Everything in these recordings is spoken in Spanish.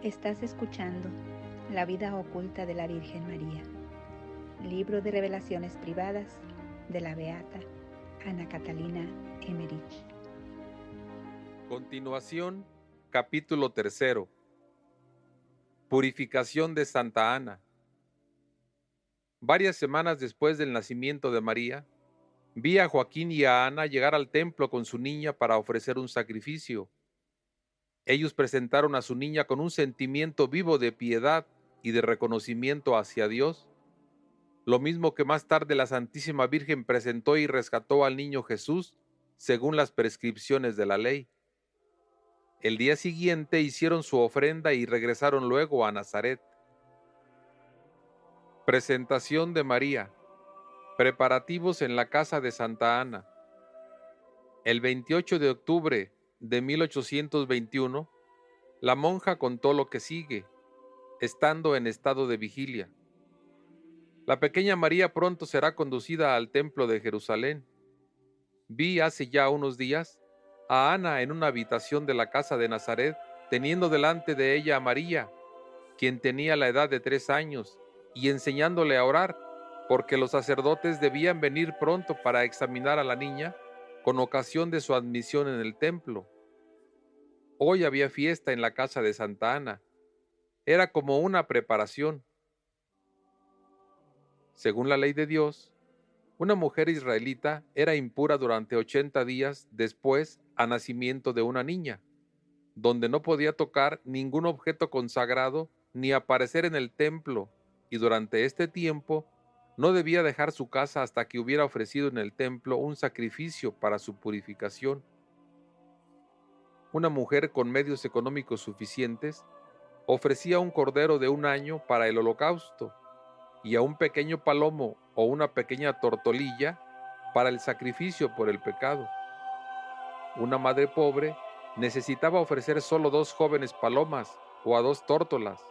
Estás escuchando La vida oculta de la Virgen María, libro de revelaciones privadas de la beata Ana Catalina Emmerich. Continuación, capítulo 3. Purificación de Santa Ana. Varias semanas después del nacimiento de María, vi a Joaquín y a Ana llegar al templo con su niña para ofrecer un sacrificio. Ellos presentaron a su niña con un sentimiento vivo de piedad y de reconocimiento hacia Dios, lo mismo que más tarde la Santísima Virgen presentó y rescató al niño Jesús según las prescripciones de la ley. El día siguiente hicieron su ofrenda y regresaron luego a Nazaret. Presentación de María. Preparativos en la casa de Santa Ana. El 28 de octubre de 1821, la monja contó lo que sigue, estando en estado de vigilia. La pequeña María pronto será conducida al templo de Jerusalén. Vi hace ya unos días a Ana en una habitación de la casa de Nazaret, teniendo delante de ella a María, quien tenía la edad de 3 años, y enseñándole a orar, porque los sacerdotes debían venir pronto para examinar a la niña con ocasión de su admisión en el templo. Hoy había fiesta en la casa de Santa Ana. Era como una preparación. Según la ley de Dios, una mujer israelita era impura durante 80 días después a nacimiento de una niña, donde no podía tocar ningún objeto consagrado ni aparecer en el templo, y durante este tiempo no debía dejar su casa hasta que hubiera ofrecido en el templo un sacrificio para su purificación. Una mujer con medios económicos suficientes ofrecía un cordero de 1 año para el holocausto y a un pequeño palomo o una pequeña tortolilla para el sacrificio por el pecado. Una madre pobre necesitaba ofrecer solo 2 jóvenes palomas o a 2 tórtolas,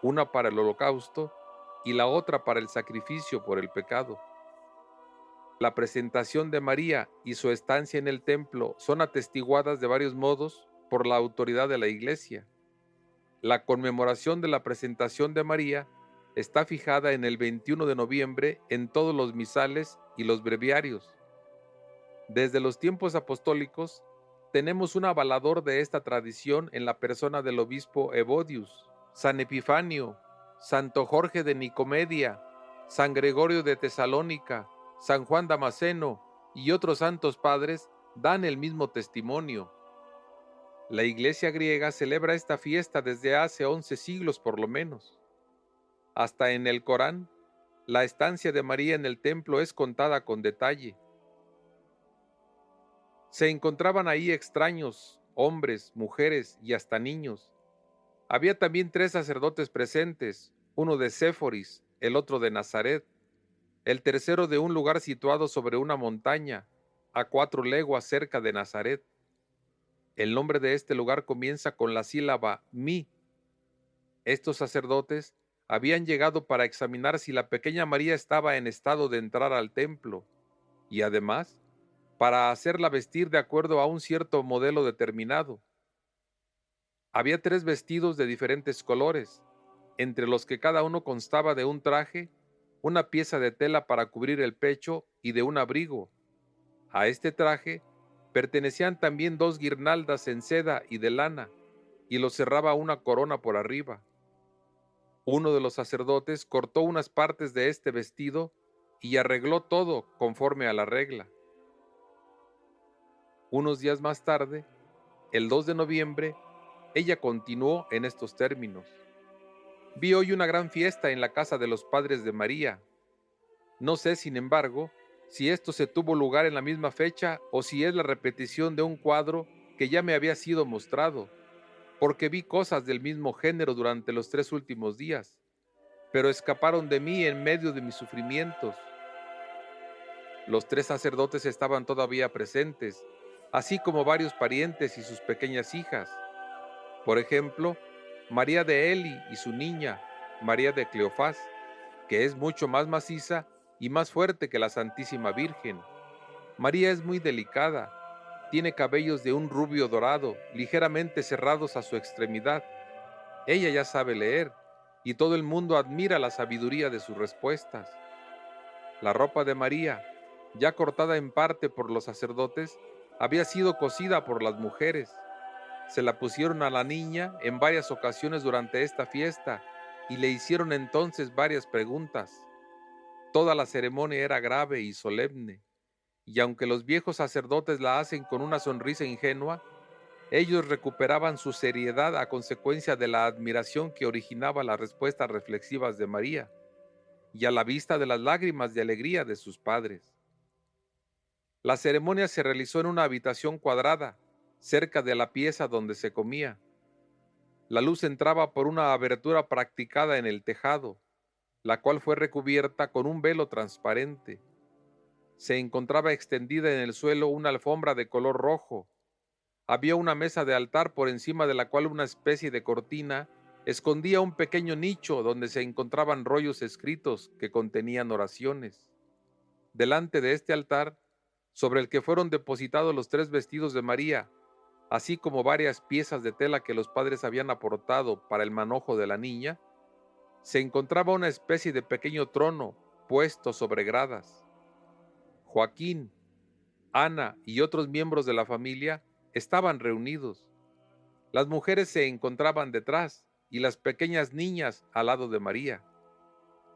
una para el holocausto y la otra para el sacrificio por el pecado. La presentación de María y su estancia en el templo son atestiguadas de varios modos por la autoridad de la Iglesia. La conmemoración de la presentación de María está fijada en el 21 de noviembre en todos los misales y los breviarios. Desde los tiempos apostólicos, tenemos un avalador de esta tradición en la persona del obispo Evodius, San Epifanio, Santo Jorge de Nicomedia, San Gregorio de Tesalónica, San Juan Damasceno y otros santos padres dan el mismo testimonio. La Iglesia griega celebra esta fiesta desde hace 11 siglos por lo menos. Hasta en el Corán, la estancia de María en el templo es contada con detalle. Se encontraban ahí extraños, hombres, mujeres y hasta niños. Había también 3 sacerdotes presentes, uno de Séforis, el otro de Nazaret, el tercero de un lugar situado sobre una montaña, a 4 leguas cerca de Nazaret. El nombre de este lugar comienza con la sílaba mi. Estos sacerdotes habían llegado para examinar si la pequeña María estaba en estado de entrar al templo, y además, para hacerla vestir de acuerdo a un cierto modelo determinado. Había 3 vestidos de diferentes colores, entre los que cada uno constaba de un traje, una pieza de tela para cubrir el pecho y de un abrigo. A este traje pertenecían también 2 guirnaldas en seda y de lana, y lo cerraba una corona por arriba. Uno de los sacerdotes cortó unas partes de este vestido y arregló todo conforme a la regla. Unos días más tarde, el 2 de noviembre, ella continuó en estos términos: vi hoy una gran fiesta en la casa de los padres de María. No sé, sin embargo, si esto se tuvo lugar en la misma fecha o si es la repetición de un cuadro que ya me había sido mostrado, porque vi cosas del mismo género durante los 3 últimos días, pero escaparon de mí en medio de mis sufrimientos. Los 3 sacerdotes estaban todavía presentes, así como varios parientes y sus pequeñas hijas. Por ejemplo, María de Eli y su niña, María de Cleofás, que es mucho más maciza y más fuerte que la Santísima Virgen. María es muy delicada, tiene cabellos de un rubio dorado, ligeramente cerrados a su extremidad. Ella ya sabe leer y todo el mundo admira la sabiduría de sus respuestas. La ropa de María, ya cortada en parte por los sacerdotes, había sido cosida por las mujeres. Se la pusieron a la niña en varias ocasiones durante esta fiesta y le hicieron entonces varias preguntas. Toda la ceremonia era grave y solemne, y aunque los viejos sacerdotes la hacen con una sonrisa ingenua, ellos recuperaban su seriedad a consecuencia de la admiración que originaba las respuestas reflexivas de María y a la vista de las lágrimas de alegría de sus padres. La ceremonia se realizó en una habitación cuadrada, cerca de la pieza donde se comía. La luz entraba por una abertura practicada en el tejado, la cual fue recubierta con un velo transparente. Se encontraba extendida en el suelo una alfombra de color rojo. Había una mesa de altar por encima de la cual una especie de cortina escondía un pequeño nicho donde se encontraban rollos escritos que contenían oraciones. Delante de este altar, sobre el que fueron depositados los 3 vestidos de María, así como varias piezas de tela que los padres habían aportado para el manojo de la niña, se encontraba una especie de pequeño trono puesto sobre gradas. Joaquín, Ana y otros miembros de la familia estaban reunidos. Las mujeres se encontraban detrás y las pequeñas niñas al lado de María.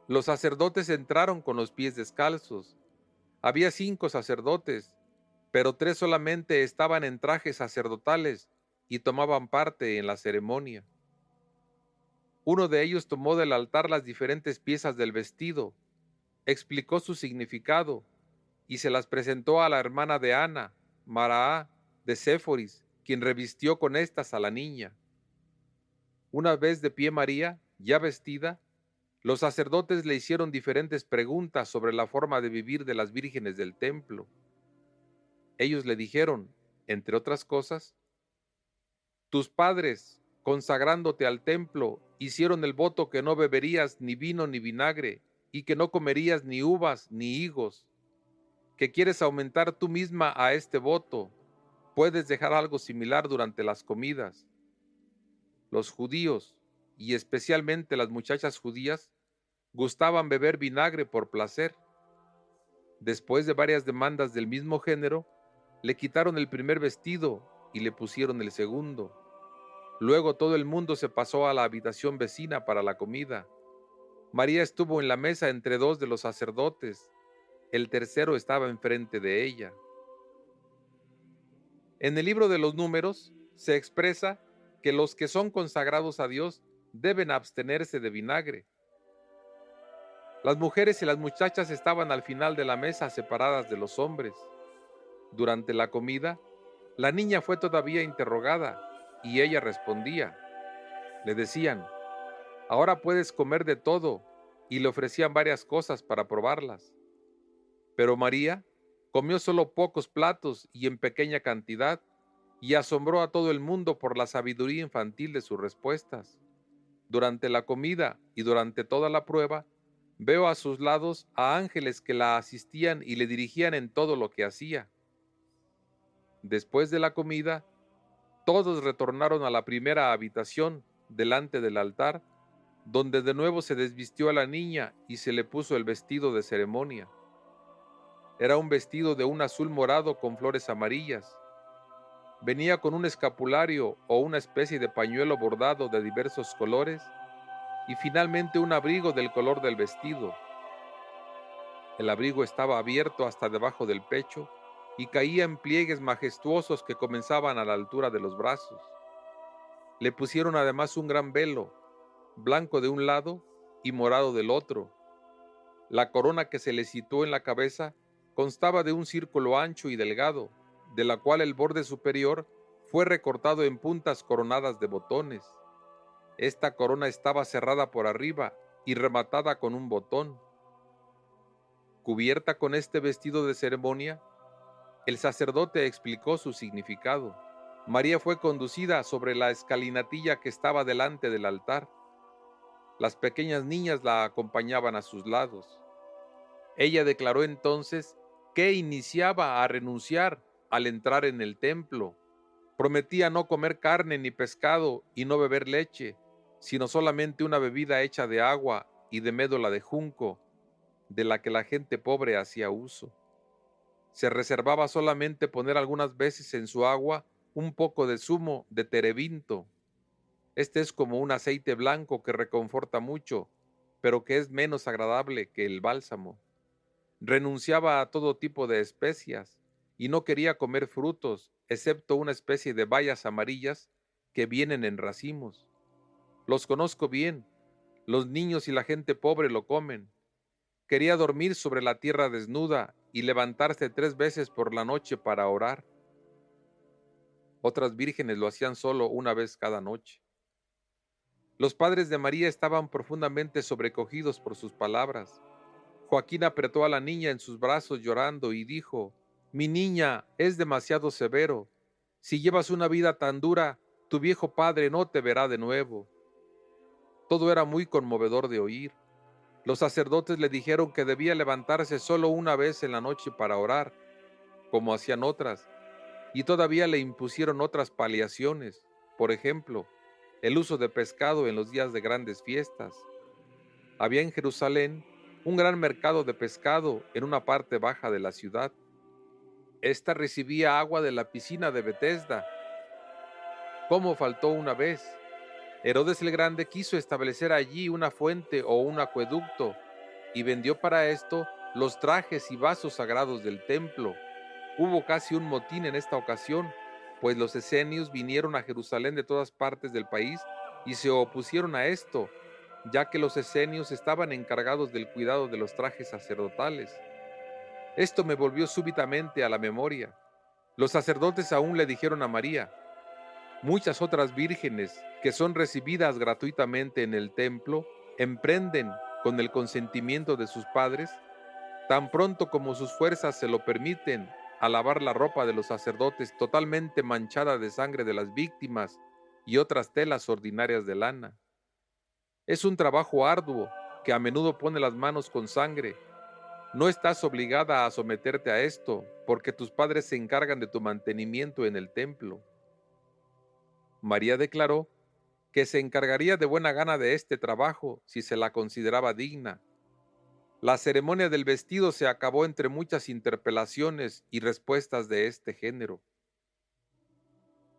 Los sacerdotes entraron con los pies descalzos. Había 5 sacerdotes, pero 3 solamente estaban en trajes sacerdotales y tomaban parte en la ceremonia. Uno de ellos tomó del altar las diferentes piezas del vestido, explicó su significado y se las presentó a la hermana de Ana, Maraá, de Séforis, quien revistió con estas a la niña. Una vez de pie María, ya vestida, los sacerdotes le hicieron diferentes preguntas sobre la forma de vivir de las vírgenes del templo. Ellos le dijeron, entre otras cosas: tus padres, consagrándote al templo, hicieron el voto que no beberías ni vino ni vinagre, y que no comerías ni uvas ni higos. Que quieres aumentar tú misma a este voto, puedes dejar algo similar durante las comidas. Los judíos, y especialmente las muchachas judías, gustaban beber vinagre por placer. Después de varias demandas del mismo género, le quitaron el primer vestido y le pusieron el segundo. Luego todo el mundo se pasó a la habitación vecina para la comida. María estuvo en la mesa entre 2 de los sacerdotes. El tercero estaba enfrente de ella. En el libro de los Números se expresa que los que son consagrados a Dios deben abstenerse de vinagre. Las mujeres y las muchachas estaban al final de la mesa separadas de los hombres. Durante la comida, la niña fue todavía interrogada y ella respondía. Le decían: ahora puedes comer de todo, y le ofrecían varias cosas para probarlas. Pero María comió solo pocos platos y en pequeña cantidad, y asombró a todo el mundo por la sabiduría infantil de sus respuestas. Durante la comida y durante toda la prueba, veo a sus lados a ángeles que la asistían y le dirigían en todo lo que hacía. Después de la comida, todos retornaron a la primera habitación delante del altar, donde de nuevo se desvistió a la niña y se le puso el vestido de ceremonia. Era un vestido de un azul morado con flores amarillas. Venía con un escapulario o una especie de pañuelo bordado de diversos colores y finalmente un abrigo del color del vestido. El abrigo estaba abierto hasta debajo del pecho y caía en pliegues majestuosos que comenzaban a la altura de los brazos. Le pusieron además un gran velo, blanco de un lado y morado del otro. La corona que se le situó en la cabeza constaba de un círculo ancho y delgado, de la cual el borde superior fue recortado en puntas coronadas de botones. Esta corona estaba cerrada por arriba y rematada con un botón. Cubierta con este vestido de ceremonia, el sacerdote explicó su significado. María fue conducida sobre la escalinatilla que estaba delante del altar. Las pequeñas niñas la acompañaban a sus lados. Ella declaró entonces que iniciaba a renunciar al entrar en el templo. Prometía no comer carne ni pescado y no beber leche, sino solamente una bebida hecha de agua y de médula de junco, de la que la gente pobre hacía uso. Se reservaba solamente poner algunas veces en su agua un poco de zumo de terebinto. Este es como un aceite blanco que reconforta mucho, pero que es menos agradable que el bálsamo. Renunciaba a todo tipo de especias y no quería comer frutos, excepto una especie de bayas amarillas que vienen en racimos. Los conozco bien, los niños y la gente pobre lo comen. Quería dormir sobre la tierra desnuda y levantarse 3 veces por la noche para orar. Otras vírgenes lo hacían solo una vez cada noche. Los padres de María estaban profundamente sobrecogidos por sus palabras. Joaquín apretó a la niña en sus brazos llorando y dijo: «Mi niña, es demasiado severo. Si llevas una vida tan dura, tu viejo padre no te verá de nuevo». Todo era muy conmovedor de oír. Los sacerdotes le dijeron que debía levantarse solo una vez en la noche para orar, como hacían otras, y todavía le impusieron otras paliaciones, por ejemplo, el uso de pescado en los días de grandes fiestas. Había en Jerusalén un gran mercado de pescado en una parte baja de la ciudad. Esta recibía agua de la piscina de Betesda. ¿Cómo faltó una vez? Herodes el Grande quiso establecer allí una fuente o un acueducto y vendió para esto los trajes y vasos sagrados del templo. Hubo casi un motín en esta ocasión, pues los esenios vinieron a Jerusalén de todas partes del país y se opusieron a esto, ya que los esenios estaban encargados del cuidado de los trajes sacerdotales. Esto me volvió súbitamente a la memoria. Los sacerdotes aún le dijeron a María: «Muchas otras vírgenes que son recibidas gratuitamente en el templo emprenden, con el consentimiento de sus padres, tan pronto como sus fuerzas se lo permiten, a lavar la ropa de los sacerdotes totalmente manchada de sangre de las víctimas y otras telas ordinarias de lana. Es un trabajo arduo que a menudo pone las manos con sangre. No estás obligada a someterte a esto, porque tus padres se encargan de tu mantenimiento en el templo». María declaró que se encargaría de buena gana de este trabajo si se la consideraba digna. La ceremonia del vestido se acabó entre muchas interpelaciones y respuestas de este género.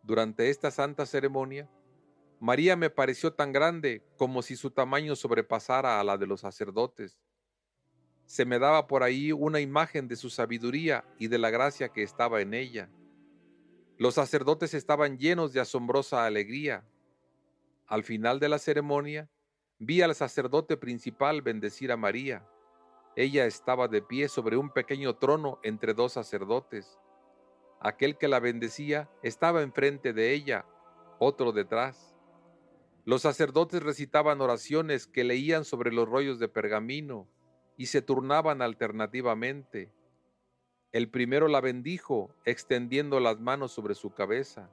Durante esta santa ceremonia, María me pareció tan grande como si su tamaño sobrepasara a la de los sacerdotes. Se me daba por ahí una imagen de su sabiduría y de la gracia que estaba en ella. Los sacerdotes estaban llenos de asombrosa alegría. Al final de la ceremonia, vi al sacerdote principal bendecir a María. Ella estaba de pie sobre un pequeño trono entre dos sacerdotes. Aquel que la bendecía estaba enfrente de ella, otro detrás. Los sacerdotes recitaban oraciones que leían sobre los rollos de pergamino y se turnaban alternativamente. El primero la bendijo, extendiendo las manos sobre su cabeza.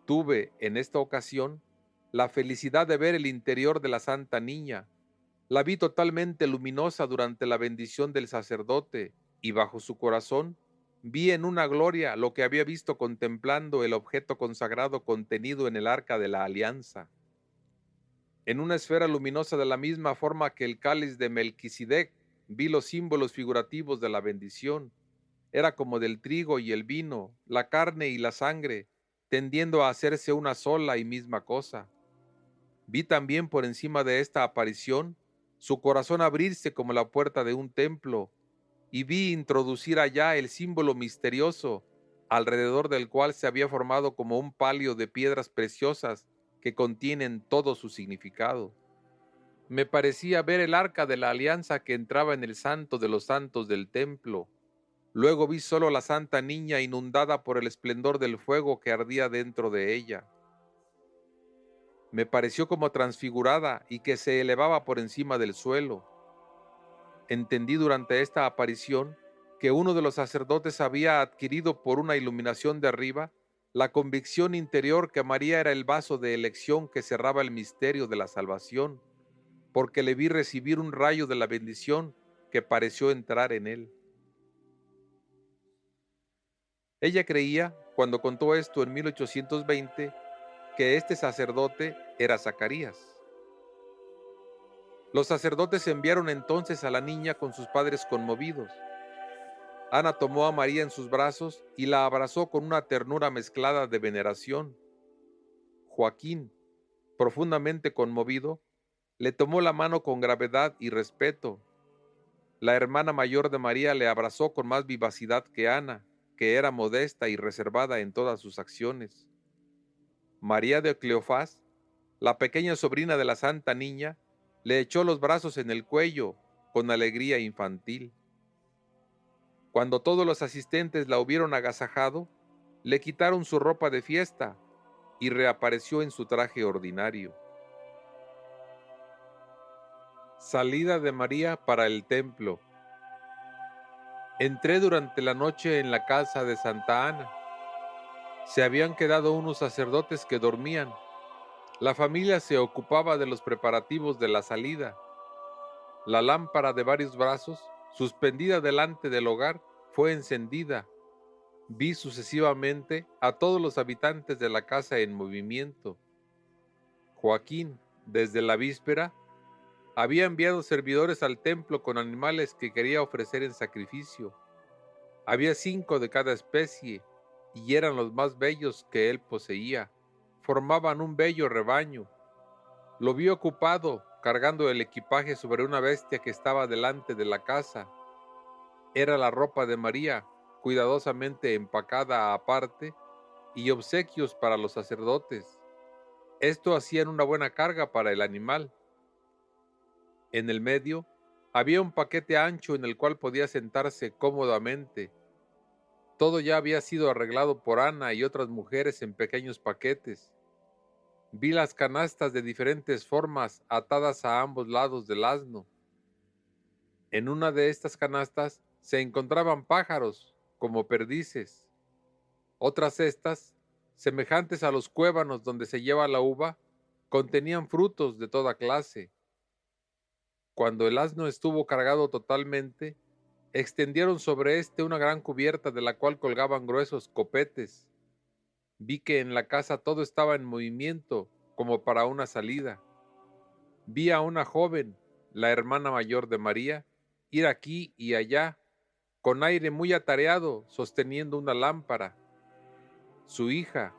Tuve, en esta ocasión, la felicidad de ver el interior de la santa niña. La vi totalmente luminosa durante la bendición del sacerdote, y bajo su corazón vi en una gloria lo que había visto contemplando el objeto consagrado contenido en el arca de la alianza. En una esfera luminosa de la misma forma que el cáliz de Melquisedec, vi los símbolos figurativos de la bendición. Era como del trigo y el vino, la carne y la sangre, tendiendo a hacerse una sola y misma cosa. Vi también por encima de esta aparición su corazón abrirse como la puerta de un templo, y vi introducir allá el símbolo misterioso, alrededor del cual se había formado como un palio de piedras preciosas que contienen todo su significado. Me parecía ver el arca de la alianza que entraba en el santo de los santos del templo. Luego vi solo la santa niña inundada por el esplendor del fuego que ardía dentro de ella. Me pareció como transfigurada y que se elevaba por encima del suelo. Entendí durante esta aparición que uno de los sacerdotes había adquirido por una iluminación de arriba la convicción interior que María era el vaso de elección que cerraba el misterio de la salvación, porque le vi recibir un rayo de la bendición que pareció entrar en él. Ella creía, cuando contó esto en 1820, que este sacerdote era Zacarías. Los sacerdotes enviaron entonces a la niña con sus padres conmovidos. Ana tomó a María en sus brazos y la abrazó con una ternura mezclada de veneración. Joaquín, profundamente conmovido, le tomó la mano con gravedad y respeto. La hermana mayor de María le abrazó con más vivacidad que Ana, que era modesta y reservada en todas sus acciones. María de Cleofás, la pequeña sobrina de la Santa Niña, le echó los brazos en el cuello con alegría infantil. Cuando todos los asistentes la hubieron agasajado, le quitaron su ropa de fiesta y reapareció en su traje ordinario. Salida de María para el templo. Entré durante la noche en la casa de Santa Ana. Se habían quedado unos sacerdotes que dormían. La familia se ocupaba de los preparativos de la salida. La lámpara de varios brazos, suspendida delante del hogar, fue encendida. Vi sucesivamente a todos los habitantes de la casa en movimiento. Joaquín, desde la víspera, había enviado servidores al templo con animales que quería ofrecer en sacrificio. Había 5 de cada especie, y eran los más bellos que él poseía. Formaban un bello rebaño. Lo vi ocupado, cargando el equipaje sobre una bestia que estaba delante de la casa. Era la ropa de María, cuidadosamente empacada aparte, y obsequios para los sacerdotes. Esto hacían una buena carga para el animal. En el medio había un paquete ancho en el cual podía sentarse cómodamente. Todo ya había sido arreglado por Ana y otras mujeres en pequeños paquetes. Vi las canastas de diferentes formas atadas a ambos lados del asno. En una de estas canastas se encontraban pájaros, como perdices. Otras cestas, semejantes a los cuévanos donde se lleva la uva, contenían frutos de toda clase. Cuando el asno estuvo cargado totalmente, extendieron sobre éste una gran cubierta de la cual colgaban gruesos copetes. Vi que en la casa todo estaba en movimiento, como para una salida. Vi a una joven, la hermana mayor de María, ir aquí y allá, con aire muy atareado, sosteniendo una lámpara. Su hija,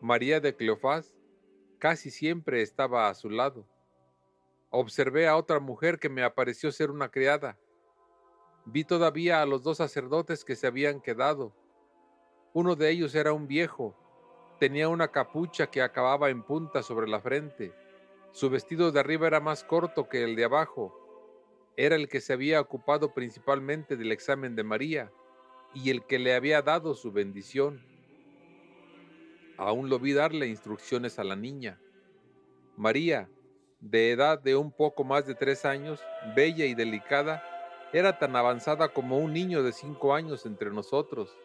María de Cleofás, casi siempre estaba a su lado. Observé a otra mujer que me pareció ser una criada. Vi todavía a los 2 sacerdotes que se habían quedado. Uno de ellos era un viejo. Tenía una capucha que acababa en punta sobre la frente. Su vestido de arriba era más corto que el de abajo. Era el que se había ocupado principalmente del examen de María y el que le había dado su bendición. Aún lo vi darle instrucciones a la niña. María, de edad de un poco más de 3 años, bella y delicada, era tan avanzada como un niño de 5 años entre nosotros.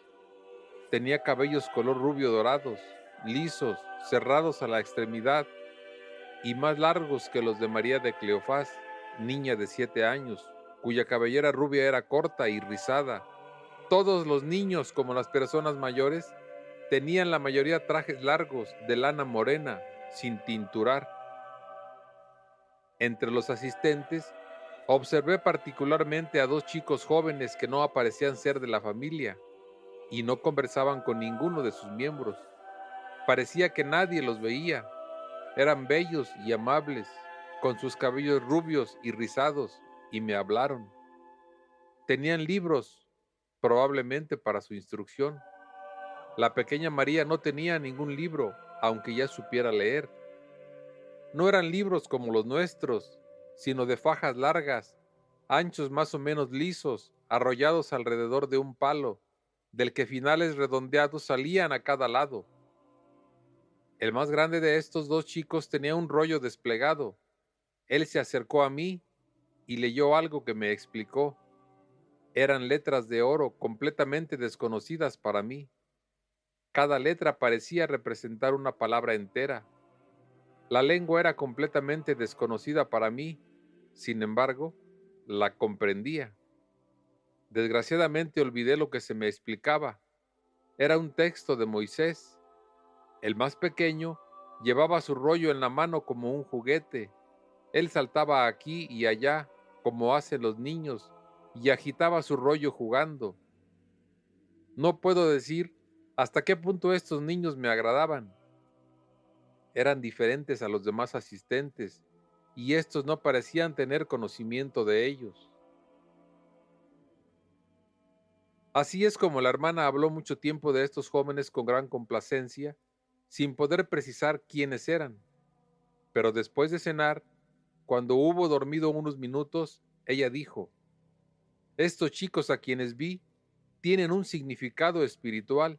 Tenía cabellos color rubio dorados, lisos, cerrados a la extremidad y más largos que los de María de Cleofás, niña de 7 años, cuya cabellera rubia era corta y rizada. Todos los niños, como las personas mayores, tenían la mayoría trajes largos de lana morena, sin tinturar. Entre los asistentes, observé particularmente a 2 chicos jóvenes que no aparecían ser de la familia y no conversaban con ninguno de sus miembros. Parecía que nadie los veía. Eran bellos y amables, con sus cabellos rubios y rizados, y me hablaron. Tenían libros, probablemente para su instrucción. La pequeña María no tenía ningún libro, aunque ya supiera leer. No eran libros como los nuestros, sino de fajas largas, anchos más o menos lisos, arrollados alrededor de un palo, del que finales redondeados salían a cada lado. El más grande de estos 2 chicos tenía un rollo desplegado. Él se acercó a mí y leyó algo que me explicó. Eran letras de oro completamente desconocidas para mí. Cada letra parecía representar una palabra entera. La lengua era completamente desconocida para mí, sin embargo, la comprendía. Desgraciadamente olvidé lo que se me explicaba. Era un texto de Moisés. El más pequeño Llevaba su rollo en la mano como un juguete. Él saltaba aquí y allá, como hacen los niños, y agitaba su rollo jugando. No puedo decir hasta qué punto estos niños me agradaban. Eran diferentes a los demás asistentes, y estos no parecían tener conocimiento de ellos. Así es como la hermana habló mucho tiempo de estos jóvenes con gran complacencia, sin poder precisar quiénes eran. Pero después de cenar, cuando hubo dormido unos minutos, ella dijo: estos chicos a quienes vi tienen un significado espiritual.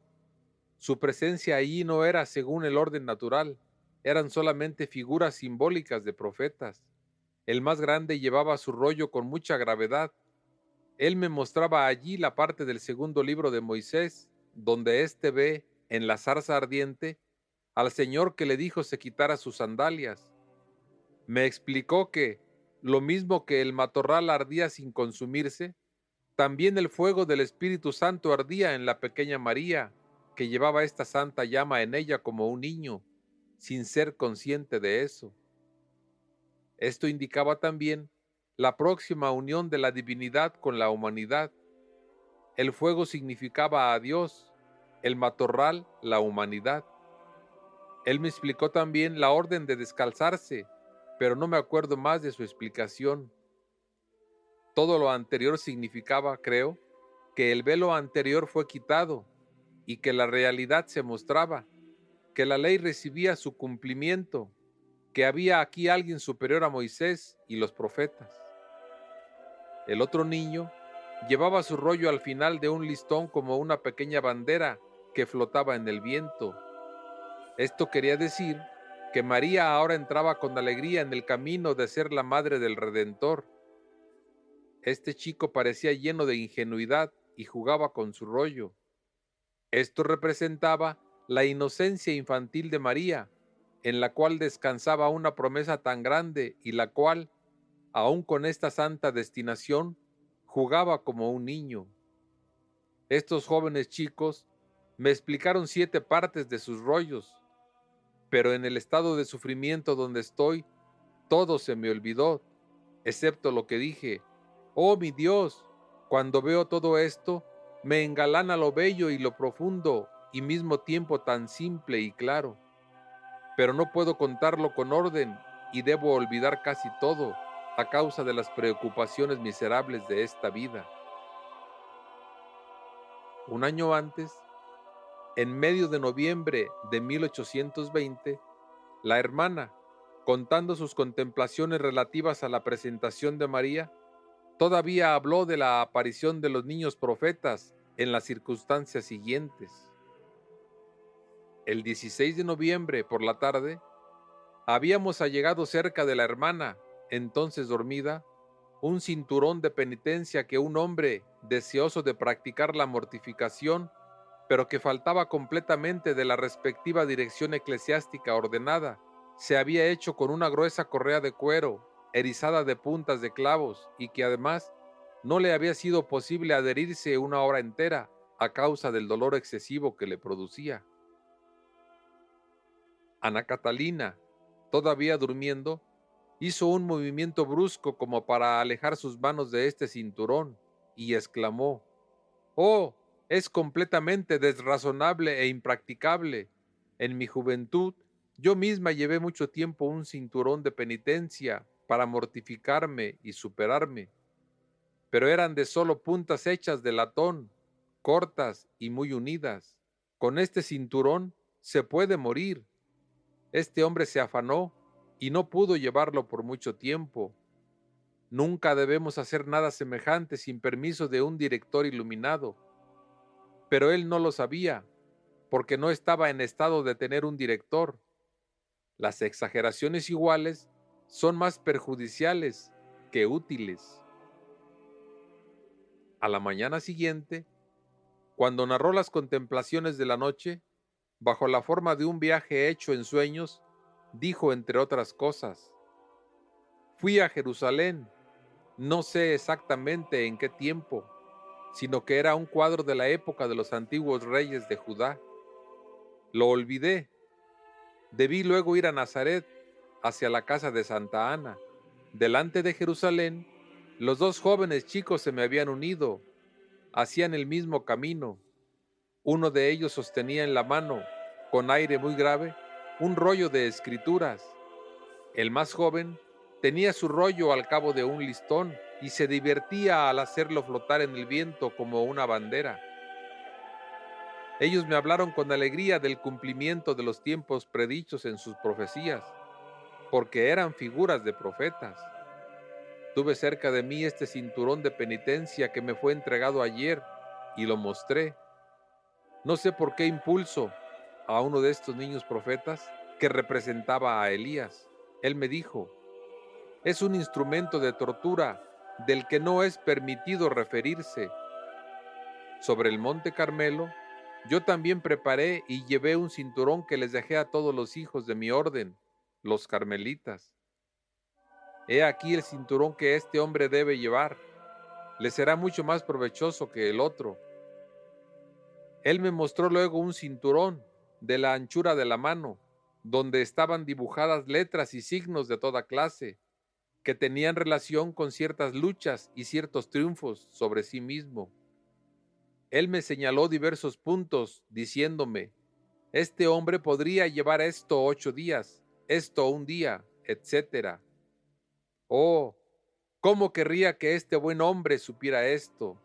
Su presencia allí no era según el orden natural, eran solamente figuras simbólicas de profetas. El más grande llevaba su rollo con mucha gravedad. Él me mostraba allí la parte del segundo libro de Moisés, donde éste ve, en la zarza ardiente, al Señor que le dijo se quitara sus sandalias. Me explicó que, lo mismo que el matorral ardía sin consumirse, también el fuego del Espíritu Santo ardía en la pequeña María, que llevaba esta santa llama en ella como un niño, sin ser consciente de eso. Esto indicaba también la próxima unión de la divinidad con la humanidad. El fuego significaba a Dios, el matorral la humanidad. Él me explicó también la orden de descalzarse, pero no me acuerdo más de su explicación. Todo lo anterior significaba, creo, que el velo anterior fue quitado y que la realidad se mostraba, que la ley recibía su cumplimiento, que había aquí alguien superior a Moisés y los profetas. El otro niño llevaba su rollo al final de un listón como una pequeña bandera que flotaba en el viento. Esto quería decir que María ahora entraba con alegría en el camino de ser la madre del Redentor. Este chico parecía lleno de ingenuidad y jugaba con su rollo. Esto representaba la inocencia infantil de María, en la cual descansaba una promesa tan grande y la cual, aun con esta santa destinación, jugaba como un niño. Estos jóvenes chicos me explicaron 7 partes de sus rollos, pero en el estado de sufrimiento donde estoy, todo se me olvidó, excepto lo que dije: oh mi Dios, cuando veo todo esto, me engalana lo bello y lo profundo, y mismo tiempo tan simple y claro. Pero no puedo contarlo con orden, y debo olvidar casi todo, a causa de las preocupaciones miserables de esta vida. Un año antes, en medio de noviembre de 1820, la hermana, contando sus contemplaciones relativas a la presentación de María, todavía habló de la aparición de los niños profetas en las circunstancias siguientes. El 16 de noviembre por la tarde, habíamos allegado cerca de la hermana, entonces dormida, un cinturón de penitencia que un hombre, deseoso de practicar la mortificación, pero que faltaba completamente de la respectiva dirección eclesiástica ordenada, se había hecho con una gruesa correa de cuero, erizada de puntas de clavos, y que además no le había sido posible adherirse una hora entera a causa del dolor excesivo que le producía. Ana Catalina, todavía durmiendo, hizo un movimiento brusco como para alejar sus manos de este cinturón, y exclamó: «¡Oh, es completamente desrazonable e impracticable! En mi juventud, yo misma llevé mucho tiempo un cinturón de penitencia para mortificarme y superarme, pero eran de solo puntas hechas de latón, cortas y muy unidas. Con este cinturón se puede morir». Este hombre se afanó y no pudo llevarlo por mucho tiempo. Nunca debemos hacer nada semejante sin permiso de un director iluminado. Pero él no lo sabía, porque no estaba en estado de tener un director. Las exageraciones iguales son más perjudiciales que útiles. A la mañana siguiente, cuando narró las contemplaciones de la noche, bajo la forma de un viaje hecho en sueños, dijo entre otras cosas: «Fui a Jerusalén, no sé exactamente en qué tiempo, sino que era un cuadro de la época de los antiguos reyes de Judá. Lo olvidé. Debí luego ir a Nazaret, hacia la casa de Santa Ana. Delante de Jerusalén, los dos jóvenes chicos se me habían unido, hacían el mismo camino. Uno de ellos sostenía en la mano, con aire muy grave, un rollo de escrituras. El más joven tenía su rollo al cabo de un listón y se divertía al hacerlo flotar en el viento como una bandera. Ellos me hablaron con alegría del cumplimiento de los tiempos predichos en sus profecías, porque eran figuras de profetas. Tuve cerca de mí este cinturón de penitencia que me fue entregado ayer y lo mostré. No sé por qué impulso a uno de estos niños profetas que representaba a Elías. Él me dijo: es un instrumento de tortura del que no es permitido referirse. Sobre el monte Carmelo, yo también preparé y llevé un cinturón que les dejé a todos los hijos de mi orden, los carmelitas. He aquí el cinturón que este hombre debe llevar. Le será mucho más provechoso que el otro. Él me mostró luego un cinturón de la anchura de la mano, donde estaban dibujadas letras y signos de toda clase, que tenían relación con ciertas luchas y ciertos triunfos sobre sí mismo. Él me señaló diversos puntos, diciéndome: este hombre podría llevar esto 8 días, esto un día, etc. Oh, cómo querría que este buen hombre supiera esto.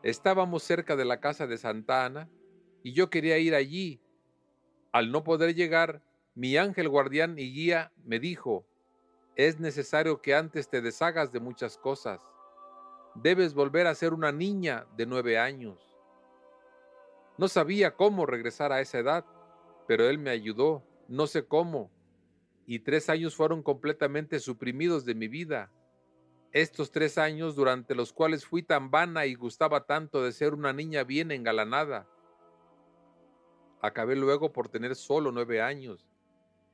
Estábamos cerca de la casa de Santa Ana y yo quería ir allí. Al no poder llegar, mi ángel guardián y guía me dijo: es necesario que antes te deshagas de muchas cosas. Debes volver a ser una niña de 9 años. No sabía cómo regresar a esa edad, pero él me ayudó, no sé cómo, y 3 años fueron completamente suprimidos de mi vida. Estos 3 años durante los cuales fui tan vana y gustaba tanto de ser una niña bien engalanada. Acabé luego por tener solo 9 años,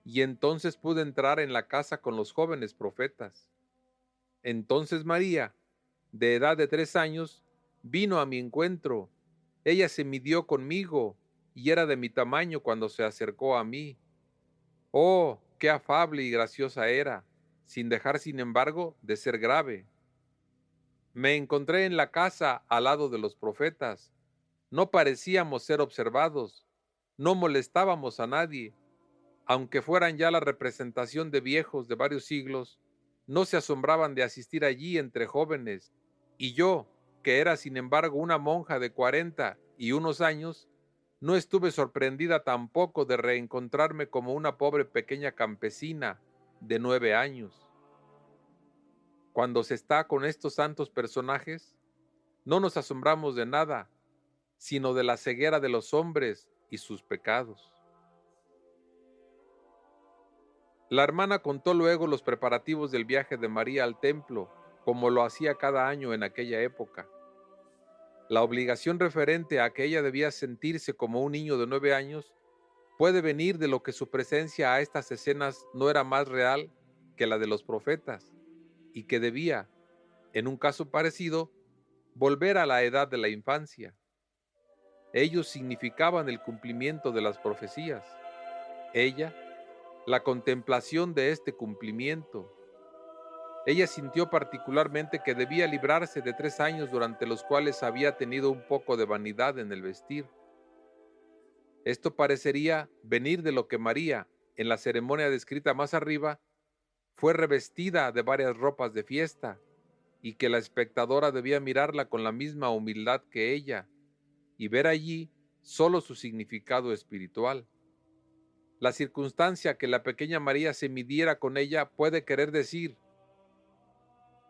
y entonces pude entrar en la casa con los jóvenes profetas. Entonces María, de edad de 3 años, vino a mi encuentro. Ella se midió conmigo y era de mi tamaño cuando se acercó a mí. Oh, qué afable y graciosa era, sin dejar, sin embargo, de ser grave. Me encontré en la casa al lado de los profetas. No parecíamos ser observados, no molestábamos a nadie. Aunque fueran ya la representación de viejos de varios siglos, no se asombraban de asistir allí entre jóvenes, y yo, que era sin embargo una monja de 41 años, no estuve sorprendida tampoco de reencontrarme como una pobre pequeña campesina de 9 años. Cuando se está con estos santos personajes, no nos asombramos de nada, sino de la ceguera de los hombres y sus pecados. La hermana contó luego los preparativos del viaje de María al templo, como lo hacía cada año en aquella época. La obligación referente a que ella debía sentirse como un niño de 9 años puede venir de lo que su presencia a estas escenas no era más real que la de los profetas, y que debía, en un caso parecido, volver a la edad de la infancia. Ellos significaban el cumplimiento de las profecías. Ella, la contemplación de este cumplimiento. Ella sintió particularmente que debía librarse de 3 años durante los cuales había tenido un poco de vanidad en el vestir. Esto parecería venir de lo que María, en la ceremonia descrita más arriba, fue revestida de varias ropas de fiesta, y que la espectadora debía mirarla con la misma humildad que ella, y ver allí solo su significado espiritual. La circunstancia que la pequeña María se midiera con ella puede querer decir: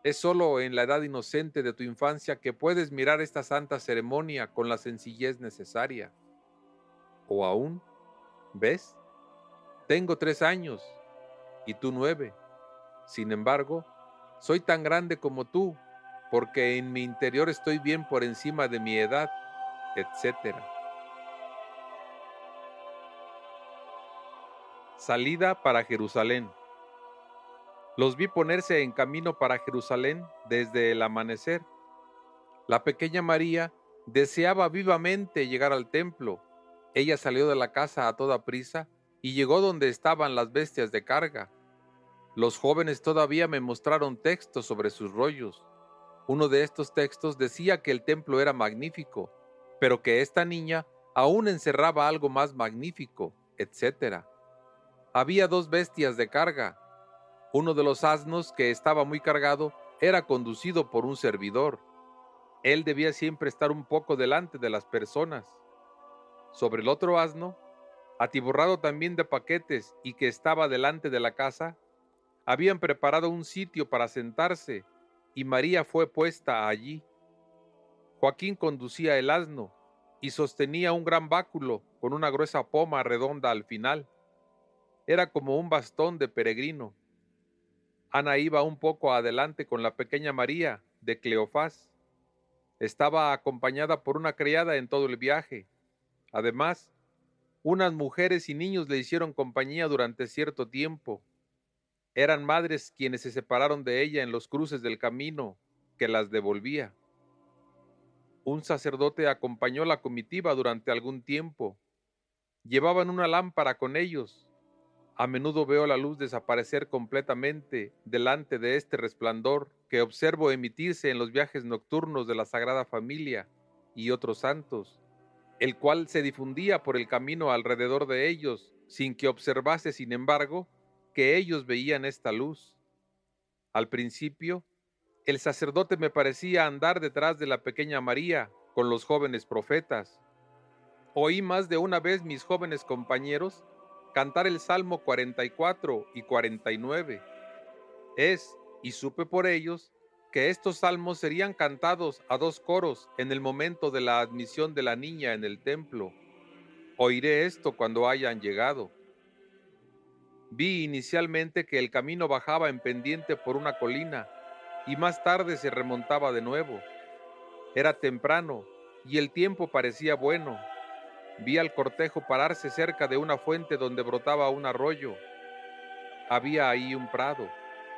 es solo en la edad inocente de tu infancia que puedes mirar esta santa ceremonia con la sencillez necesaria. O aún, ¿ves? Tengo 3 años y tú 9. Sin embargo, soy tan grande como tú, porque en mi interior estoy bien por encima de mi edad, etc. Salida para Jerusalén. Los vi ponerse en camino para Jerusalén desde el amanecer. La pequeña María deseaba vivamente llegar al templo, Ella salió de la casa a toda prisa y llegó donde estaban las bestias de carga. Los jóvenes todavía me mostraron textos sobre sus rollos. Uno de estos textos decía que el templo era magnífico, pero que esta niña aún encerraba algo más magnífico, etc. Había dos bestias de carga. Uno de los asnos, que estaba muy cargado, era conducido por un servidor. Él debía siempre estar un poco delante de las personas. Sobre el otro asno, atiborrado también de paquetes y que estaba delante de la casa, habían preparado un sitio para sentarse, y María fue puesta allí. Joaquín conducía el asno y sostenía un gran báculo con una gruesa poma redonda al final. Era como un bastón de peregrino. Ana iba un poco adelante con la pequeña María de Cleofás. Estaba acompañada por una criada en todo el viaje. Además, unas mujeres y niños le hicieron compañía durante cierto tiempo. Eran madres quienes se separaron de ella en los cruces del camino que las devolvía. Un sacerdote acompañó la comitiva durante algún tiempo. Llevaban una lámpara con ellos. A menudo veo la luz desaparecer completamente delante de este resplandor que observo emitirse en los viajes nocturnos de la Sagrada Familia y otros santos, el cual se difundía por el camino alrededor de ellos, sin que observase, sin embargo, que ellos veían esta luz. Al principio, el sacerdote me parecía andar detrás de la pequeña María con los jóvenes profetas. Oí más de una vez mis jóvenes compañeros cantar el Salmo 44 y 49. Y supe por ellos, que estos salmos serían cantados a dos coros en el momento de la admisión de la niña en el templo. Oiré esto cuando hayan llegado. Vi inicialmente que el camino bajaba en pendiente por una colina y más tarde se remontaba de nuevo. Era temprano y el tiempo parecía bueno. Vi al cortejo pararse cerca de una fuente donde brotaba un arroyo. Había ahí un prado.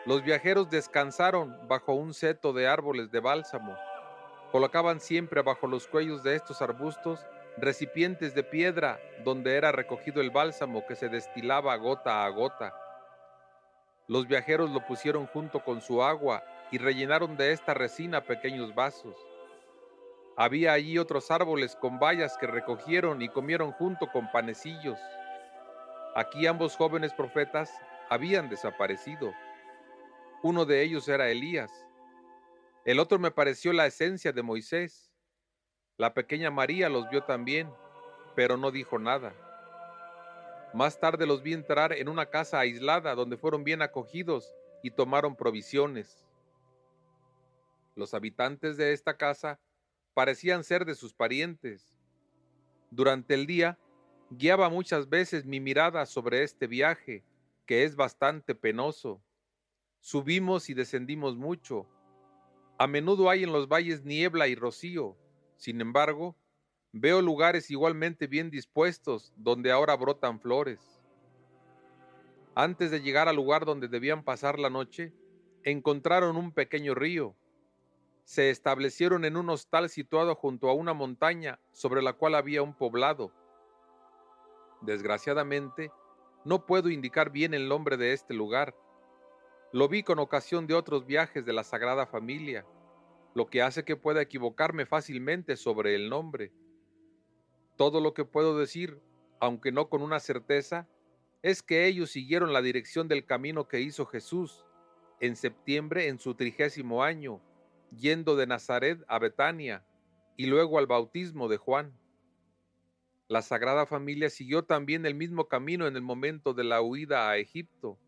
Los viajeros descansaron bajo un seto de árboles de bálsamo. Colocaban siempre bajo los cuellos de estos arbustos recipientes de piedra donde era recogido el bálsamo que se destilaba gota a gota. Los viajeros lo pusieron junto con su agua y rellenaron de esta resina pequeños vasos. Había allí otros árboles con bayas que recogieron y comieron junto con panecillos. Aquí ambos jóvenes profetas habían desaparecido. Uno de ellos era Elías. El otro me pareció la esencia de Moisés. La pequeña María los vio también, pero no dijo nada. Más tarde los vi entrar en una casa aislada donde fueron bien acogidos y tomaron provisiones. Los habitantes de esta casa parecían ser de sus parientes. Durante el día, guiaba muchas veces mi mirada sobre este viaje, que es bastante penoso. Subimos y descendimos mucho. A menudo hay en los valles niebla y rocío. Sin embargo, veo lugares igualmente bien dispuestos donde ahora brotan flores. Antes de llegar al lugar donde debían pasar la noche, encontraron un pequeño río. Se establecieron en un hostal situado junto a una montaña sobre la cual había un poblado. Desgraciadamente, no puedo indicar bien el nombre de este lugar. Lo vi con ocasión de otros viajes de la Sagrada Familia, lo que hace que pueda equivocarme fácilmente sobre el nombre. Todo lo que puedo decir, aunque no con una certeza, es que ellos siguieron la dirección del camino que hizo Jesús en septiembre en su 30º año, yendo de Nazaret a Betania y luego al bautismo de Juan. La Sagrada Familia siguió también el mismo camino en el momento de la huida a Egipto.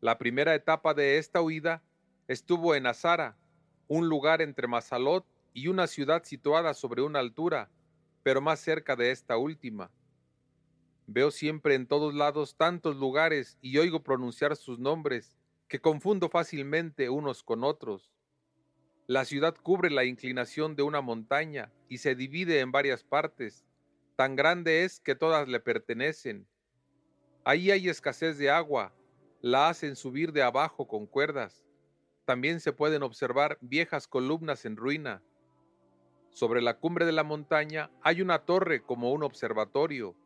La primera etapa de esta huida estuvo en Azara, un lugar entre Mazalot y una ciudad situada sobre una altura, pero más cerca de esta última. Veo siempre en todos lados tantos lugares y oigo pronunciar sus nombres, que confundo fácilmente unos con otros. La ciudad cubre la inclinación de una montaña y se divide en varias partes. Tan grande es que todas le pertenecen. Ahí hay escasez de agua, la hacen subir de abajo con cuerdas. También se pueden observar viejas columnas en ruina. Sobre la cumbre de la montaña hay una torre como un observatorio.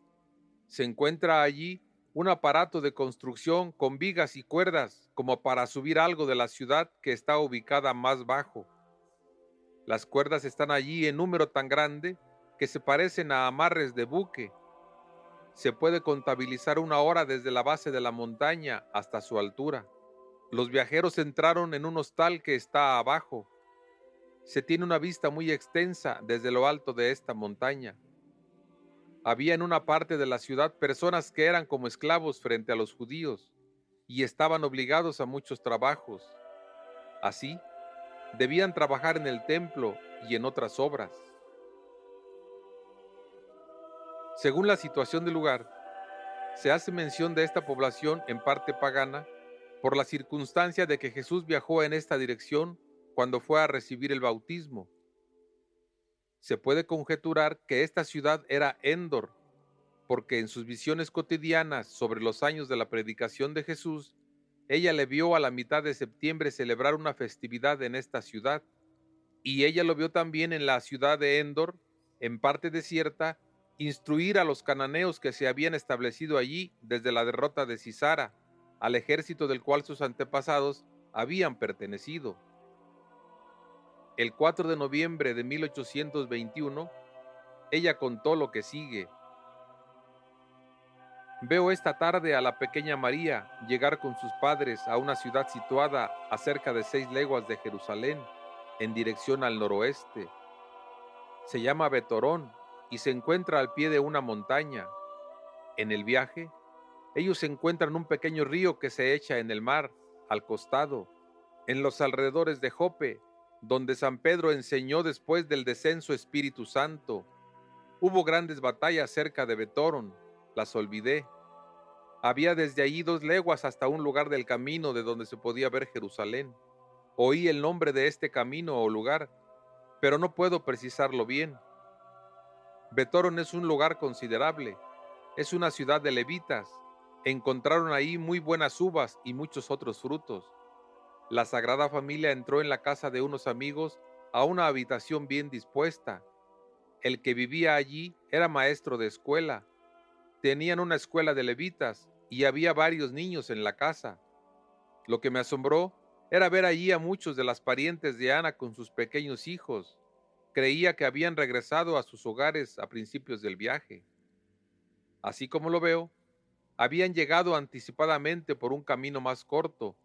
Se encuentra allí un aparato de construcción con vigas y cuerdas como para subir algo de la ciudad que está ubicada más bajo. Las cuerdas están allí en número tan grande que se parecen a amarres de buque. Se puede contabilizar una hora desde la base de la montaña hasta su altura. Los viajeros entraron en un hostal que está abajo. Se tiene una vista muy extensa desde lo alto de esta montaña. Había en una parte de la ciudad personas que eran como esclavos frente a los judíos y estaban obligados a muchos trabajos. Así, debían trabajar en el templo y en otras obras. Según la situación del lugar, se hace mención de esta población en parte pagana por la circunstancia de que Jesús viajó en esta dirección cuando fue a recibir el bautismo. Se puede conjeturar que esta ciudad era Endor, porque en sus visiones cotidianas sobre los años de la predicación de Jesús, ella le vio a la mitad de septiembre celebrar una festividad en esta ciudad, y ella lo vio también en la ciudad de Endor, en parte desierta, instruir a los cananeos que se habían establecido allí desde la derrota de Sisara, al ejército del cual sus antepasados habían pertenecido. El 4 de noviembre de 1821, ella contó lo que sigue. Veo esta tarde a la pequeña María llegar con sus padres a una ciudad situada a cerca de 6 leguas de Jerusalén, en dirección al noroeste. Se llama Betorón y se encuentra al pie de una montaña. En el viaje, ellos encuentran un pequeño río que se echa en el mar, al costado, en los alrededores de Jope, donde San Pedro enseñó después del descenso Espíritu Santo. Hubo grandes batallas cerca de Betorón, las olvidé. Había desde allí 2 leguas hasta un lugar del camino de donde se podía ver Jerusalén. Oí el nombre de este camino o lugar, pero no puedo precisarlo bien. Betorón es un lugar considerable, es una ciudad de levitas. Encontraron ahí muy buenas uvas y muchos otros frutos. La Sagrada Familia entró en la casa de unos amigos a una habitación bien dispuesta. El que vivía allí era maestro de escuela. Tenían una escuela de levitas y había varios niños en la casa. Lo que me asombró era ver allí a muchos de las parientes de Ana con sus pequeños hijos. Creía que habían regresado a sus hogares a principios del viaje. Así como lo veo, habían llegado anticipadamente por un camino más corto,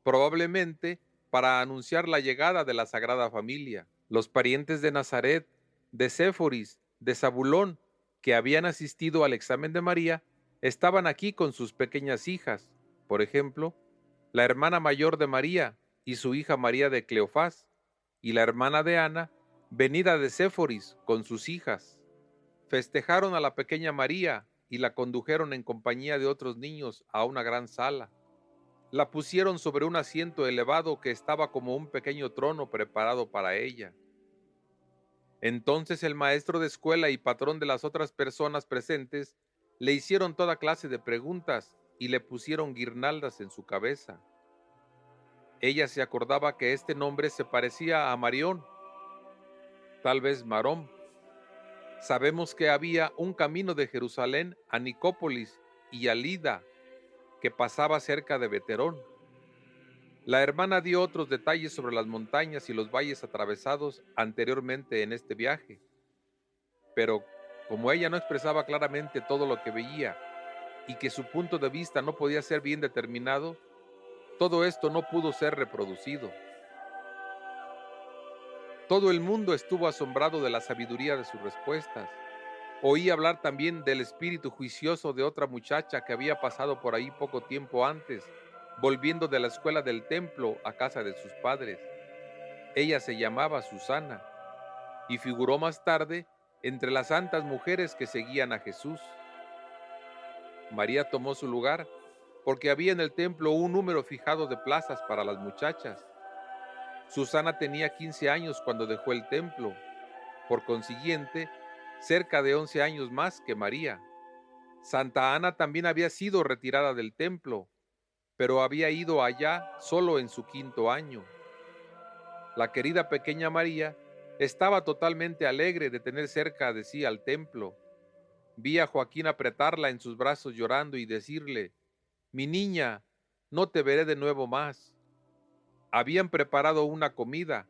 probablemente para anunciar la llegada de la Sagrada Familia. Los parientes de Nazaret, de Séforis, de Zabulón, que habían asistido al examen de María, estaban aquí con sus pequeñas hijas. Por ejemplo, la hermana mayor de María y su hija María de Cleofás, y la hermana de Ana, venida de Séforis con sus hijas. Festejaron a la pequeña María y la condujeron en compañía de otros niños a una gran sala. La pusieron sobre un asiento elevado que estaba como un pequeño trono preparado para ella. Entonces el maestro de escuela y patrón de las otras personas presentes le hicieron toda clase de preguntas y le pusieron guirnaldas en su cabeza. Ella se acordaba que este nombre se parecía a Marión, tal vez Marón. Sabemos que había un camino de Jerusalén a Nicópolis y a Lida que pasaba cerca de Beterón. La hermana dio otros detalles sobre las montañas y los valles atravesados anteriormente en este viaje, pero como ella no expresaba claramente todo lo que veía y que su punto de vista no podía ser bien determinado, todo esto no pudo ser reproducido. Todo el mundo estuvo asombrado de la sabiduría de sus respuestas. Oí hablar también del espíritu juicioso de otra muchacha que había pasado por ahí poco tiempo antes, volviendo de la escuela del templo a casa de sus padres. Ella se llamaba Susana y figuró más tarde entre las santas mujeres que seguían a Jesús. María tomó su lugar porque había en el templo un número fijado de plazas para las muchachas. Susana tenía 15 años cuando dejó el templo, por consiguiente, cerca de 11 años más que María. Santa Ana también había sido retirada del templo, pero había ido allá solo en su 5.º año. La querida pequeña María estaba totalmente alegre de tener cerca de sí al templo. Vi a Joaquín apretarla en sus brazos llorando y decirle: mi niña, no te veré de nuevo más. Habían preparado una comida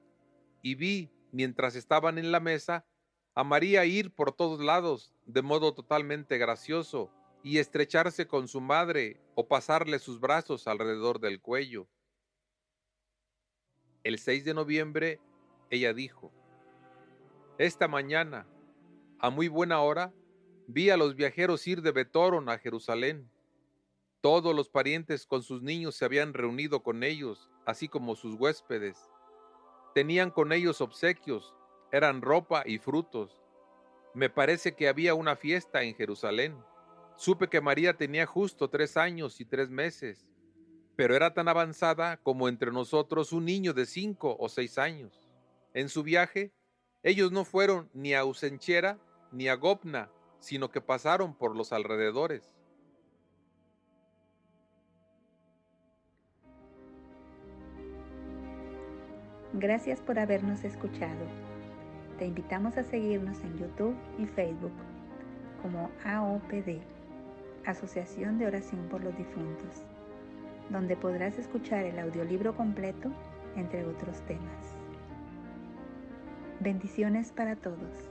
y vi, mientras estaban en la mesa, a María ir por todos lados de modo totalmente gracioso y estrecharse con su madre o pasarle sus brazos alrededor del cuello. El 6 de noviembre, ella dijo: esta mañana, a muy buena hora, vi a los viajeros ir de Betoron a Jerusalén. Todos los parientes con sus niños se habían reunido con ellos, así como sus huéspedes. Tenían con ellos obsequios, eran ropa y frutos. Me parece que había una fiesta en Jerusalén. Supe que María tenía justo 3 años y 3 meses, pero era tan avanzada como entre nosotros un niño de 5 o 6 años. En su viaje, ellos no fueron ni a Usenchera ni a Gopna, sino que pasaron por los alrededores. Gracias por habernos escuchado. Te invitamos a seguirnos en YouTube y Facebook como AOPD, Asociación de Oración por los Difuntos, donde podrás escuchar el audiolibro completo, entre otros temas. Bendiciones para todos.